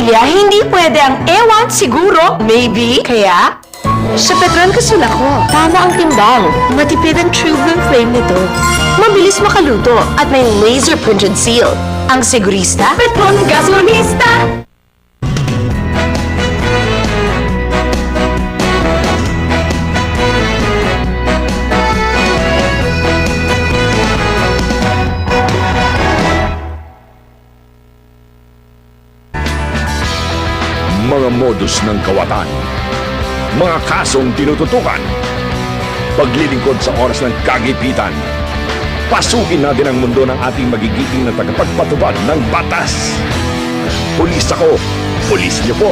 pamilya, hindi pwede ang ewan, siguro, maybe, kaya... Sa Petron Kasul ako. Tama ang timbang. Matipid ang true blue flame nito. Mabilis makaluto at may laser printed seal. Ang sigurista, Petron Gasolista! Mga modus ng kawatan, mga kasong tinututukan, paglilingkod sa oras ng kagipitan. Pasukin natin ang mundo ng ating magigiting na tagapagpatubad ng batas. Pulis ako, pulis niyo po.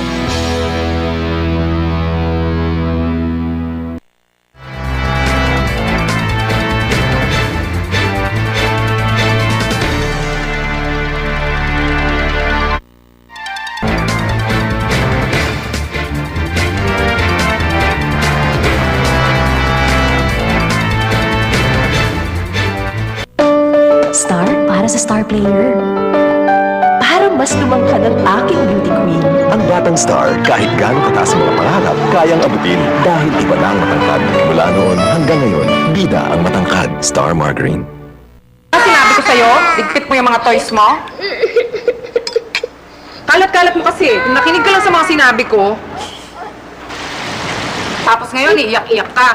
Star para sa star player. Parang mas lumangkad ang aking beauty queen. Ang batang star, kahit gaano kataas ang mga pangarap, kayang abutin dahil iba na ang matangkad. Mula noon hanggang ngayon, bida ang matangkad. Star Margarine. Sinabi ko sa'yo, ligpit mo yung mga toys mo. Kalat-kalat mo kasi. Nakinig ka lang sa mga sinabi ko. Tapos ngayon, iiyak-iyak ka.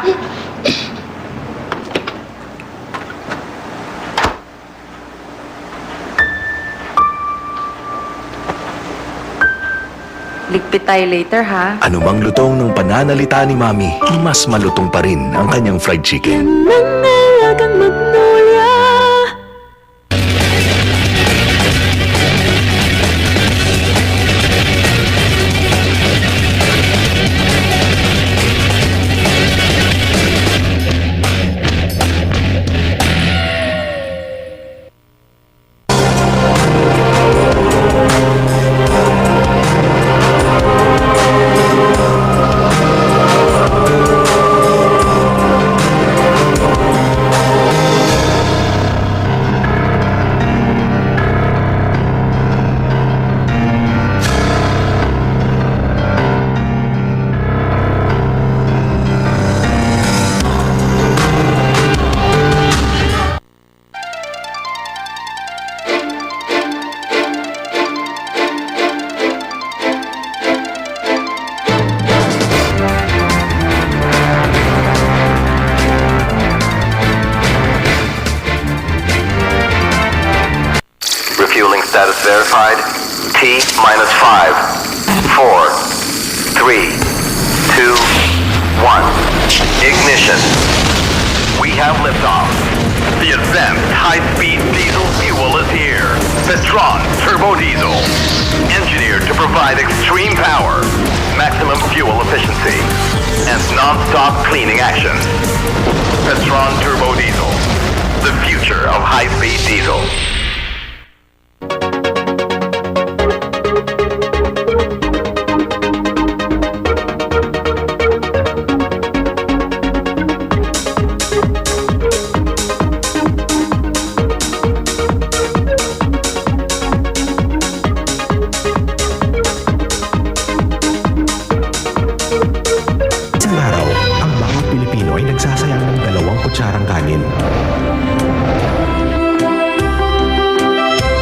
Ligpit tayo later, ha? Anumang lutong ng pananalita ni Mami, mas malutong pa rin ang kanyang fried chicken. Nangalagang magnolia. Refueling status verified. T minus 5, 4, 3, 2, 1. Ignition. We have liftoff. The advanced high-speed diesel fuel is here. Petron Turbo Diesel. Engineered to provide extreme power, maximum fuel efficiency, and non-stop cleaning action. Petron Turbo Diesel. The future of high-speed diesel. Isang araw, ang bawat Pilipino ay nagsasayang ng 2 kutsarang kanin.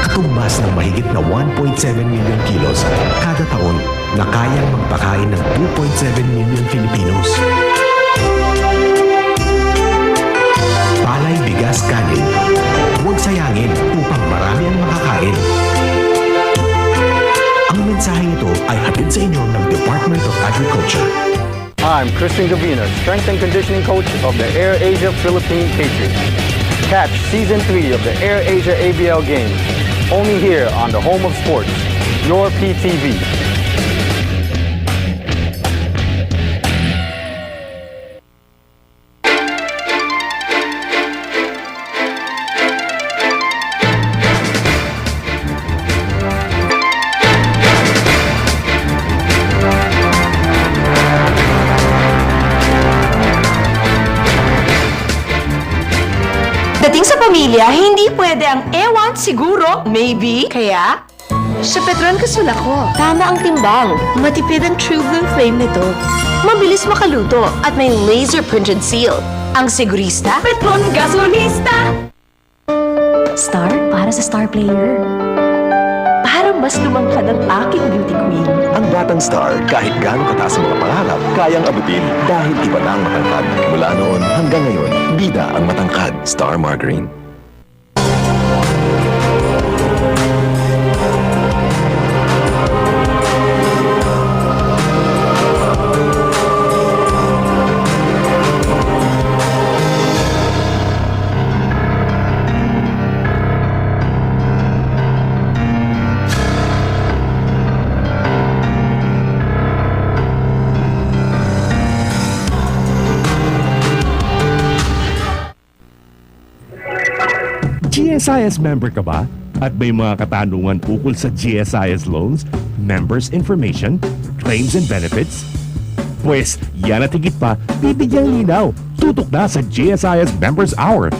Katumbas ng mahigit na 1.7 million kilos kada taon na kayang magpakain ng 2.7 million Filipinos. Palay, bigas, kanin. Huwag sayangin upang marami ang makakain. Ang mensaheng ito ay hatid sa inyo ng Department of Agriculture. I'm Christian Gavina, strength and conditioning coach of the Air Asia Philippine Patriots. Catch Season 3 of the Air Asia ABL Games, only here on the home of sports, your PTV. Dating sa pamilya, hindi pwede ang ewan, siguro, maybe, kaya... Sa Petron Kasul ako. Tama ang timbang. Matipid ang True Blue Flame nito. Mabilis makaluto at may laser-printed seal. Ang sigurista, Petron Gasolista! Star para sa star player. Parang mas lumangkad ang aking beauty queen. Ang batang star, kahit gaano kataas ang mga pangarap, kayang abutin dahil iba na ang matangkad. Mula noon hanggang ngayon, bida ang matangkad. Star Margarine. GSIS member ka ba? At may mga katanungan ukol sa GSIS loans, members information, claims and benefits? Pues, yan at higit pa, bibigyang linaw. Tutok na sa GSIS Members Hour.